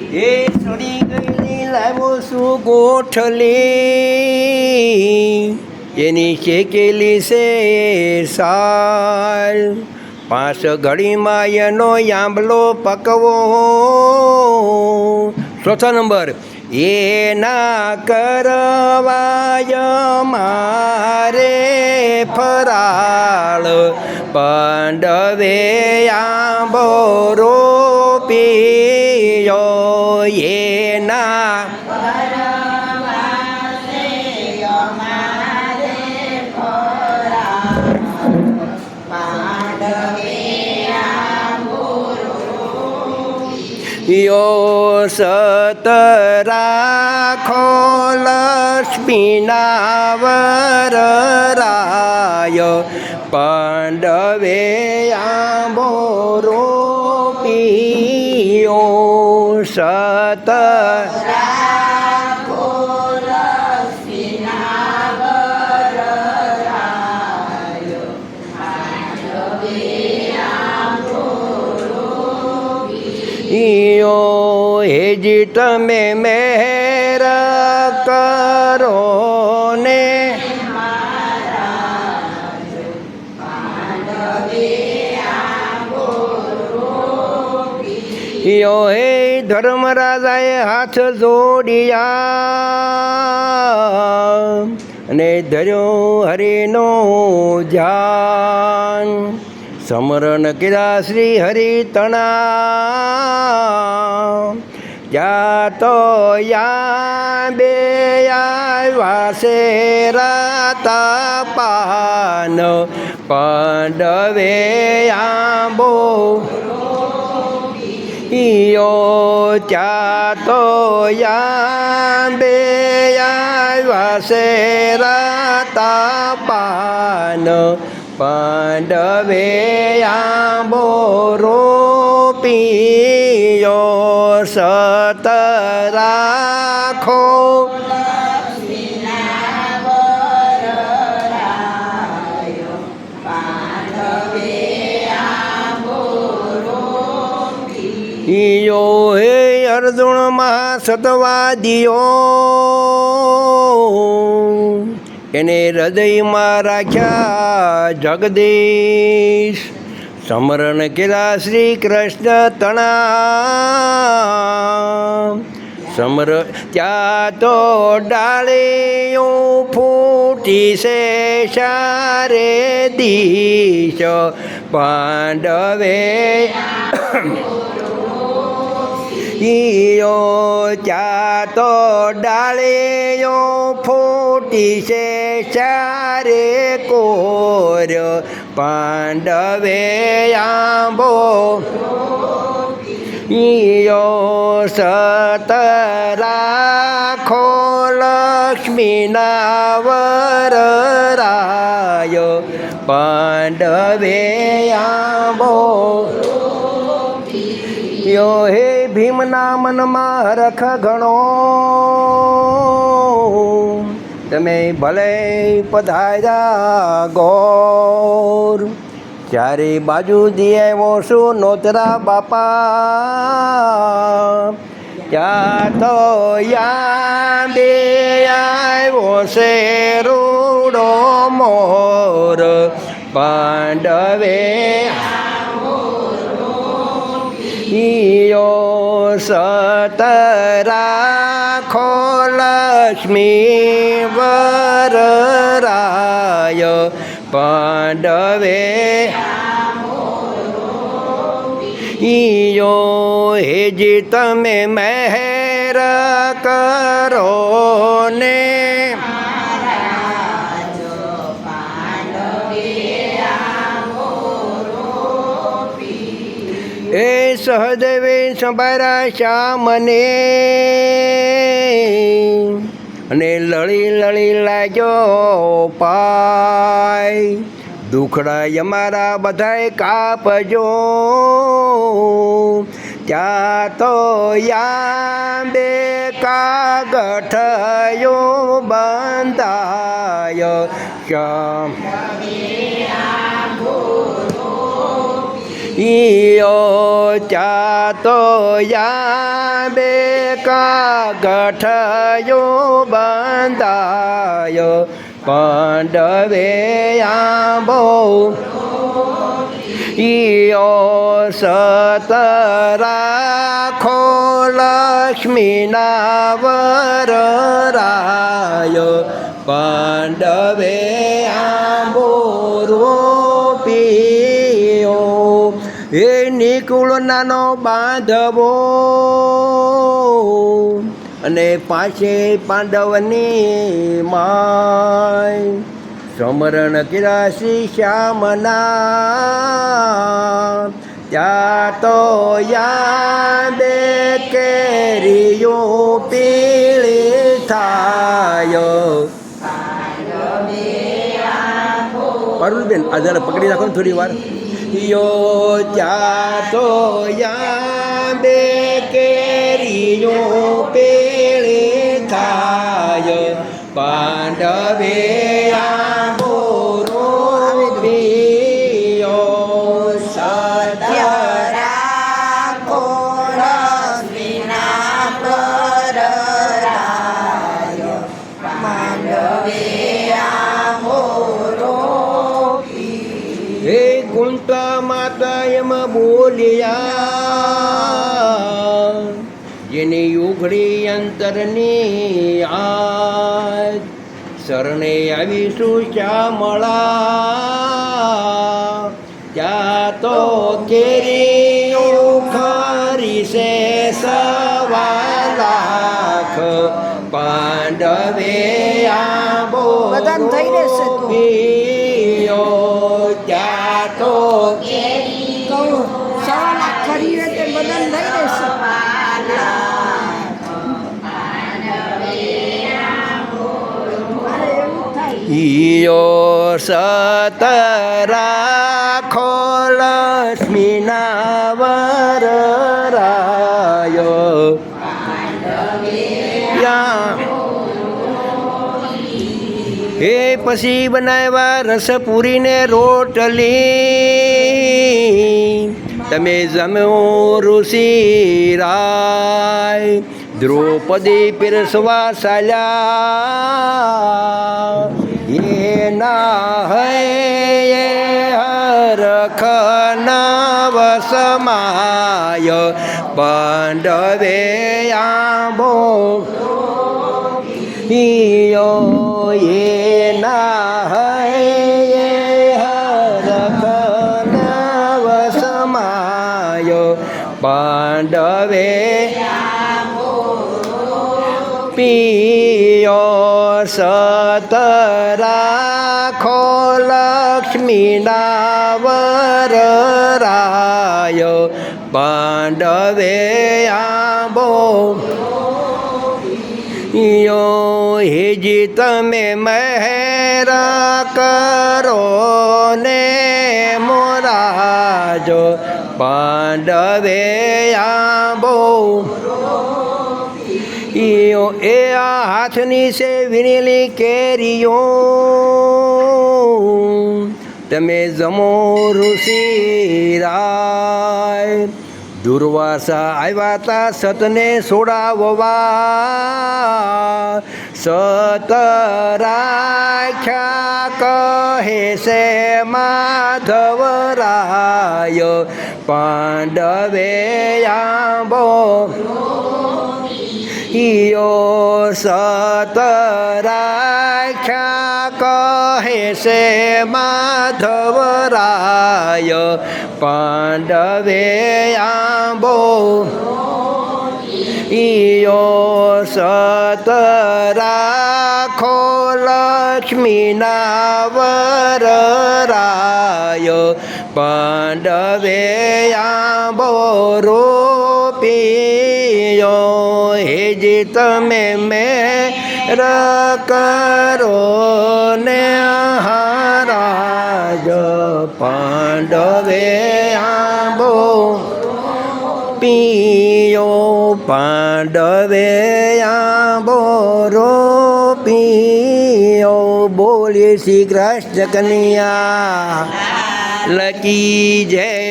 એ સડી ગયેલી લાવ્યો છું ગોઠલી, એની શેકેલી છે સાલ. 5 ઘડીમાં એનો આંબલો પકવો. 4થા નંબર. એના કરવાય મારે ફરાળ, પાંડવે આંબો રોપ્યો. એના યો સત રાખો લક્ષ્મીના વરરાય, પાંડવે આંબો રોપ્યો. સત હેજી તમે મહેર કરો ને, યો હે ધર્મરાજાએ હાથ જોડિયા અને ધર્યો હરિનો ધ્યાન. સમરણ કર્યા શ્રી હરિતણા, ત્યાં તો યા બે આવ્યા છે રાતા પાન, પાંડવે આંબો યો. ત્યાં તો યા બે આવ્યા છે રાતા પાન, પાંડવે આંબો રોપ્યો. સત રાખો યો હે અર્જુનમાં સતવાદીઓ, એને હૃદયમાં રાખ્યા જગદીશ. સમરણ કર્યા શ્રી કૃષ્ણ તણા, ત્યાં તો ડાળીઓ ફૂટી છે સારે દીશ, પાંડવે યો. ત્યાં તો ડાળીઓ ફૂટી છે ચારે કોર, પાંડવે આંબો યો. સત રાખો લક્ષ્મીના વરરાય, પાંડવે આંબો યો. હે ભીમના મનમાં હરખ ઘણો, તમે ભલે પધાર્યા ગોર. ચારે બાજુ દિયાવો શું નોતરા બાપા, ત્યાં તો યા બે આવ્યો છે રૂડો મોર, પાંડવે યો. સત રાખો લક્ષ્મી વરરાય, પાંડવે યો. હેજી તમે મહેર કરો ને, એ સહદેવે સંભાળ્યા શ્યામને, અને લળી લળી લાગ્યો પાય. દુખડા અમારા બધાય કાપજો, ત્યાં તો યા બે કાગઠયો બંધાય. શ્યામ ઈયો ચાતો યાબે કા ગઠયો બંધાયો પાંડવે આંબો ઈયો સત રાખો લક્ષ્મીના વર રાયો પાંડવે આંબો રોપ્યો એ નિકુળ નાનો બાંધવો અને પાસે પાંડવની માય સમરણ કિરાસી શ્યામના ત્યાં તો યાદે કેરીઓ પીળી થાય પારુલબેન આ જરા પકડી રાખો ને થોડી વાર યો ત્યાં તો યાદે કેરીઓ પીળી થાય પાંડવે આંબો રોપ્યો સત્ય રાખો લક્ષ્મીના પર રાયો પાંડવે આંબો રોપ્યો હે કુંતા માતા એમ બોલ્યા જેની ઉઘડી અંતરની આજ શરણે આવીશું શ્યામળા ત્યાં તો કેરી ઉખરી છે સવા લાખ પાંડવે આંબો પીયો ત્યાં તો કેરી 1.5 લાખ ખરી તે બદન થઈ રહેશે ઈયો સત રાખો લક્ષ્મીના વર રાયો એ પછી બનાવ્યા રસપુરીને રોટલી તમે જમો ઋષિ રાય દ્રૌપદી પીરસવા ચાલ્યા એના હૈ હરખના વસમાય પાંડવે આંબો ઈયો એના હૈ હરખના વસમાય પાંડવે પીયો સત રાખો લક્ષ્મીના વર રાયો પાંડવે આંબો યો હેજી તમે મહેર કરો ને મોરાજો પાંડવે આંબો ઈયો એ આ હાથની છે વીણેલી કેરીઓ તમે જમો ઋષિ રાય દુર્વાસા આવ્યા તા સતને છોડાવવા સત રાખ્યા કહે છે માધવરાય પાંડવે આંબો ઈયો સત રાખ્યા કહે છે માધવરાય પાંડવે આંબો ઈયો સત રાખો લક્ષ્મીના વર રાય પાંડવે આંબો રોપ્યો હેજી તમે મેર કરો ને હારાજ પાંડવે આંબો પીયો પાંડવે આંબો રોપ્યો બોલી શ્રી કૃષ્ણ કન્યા લકી જય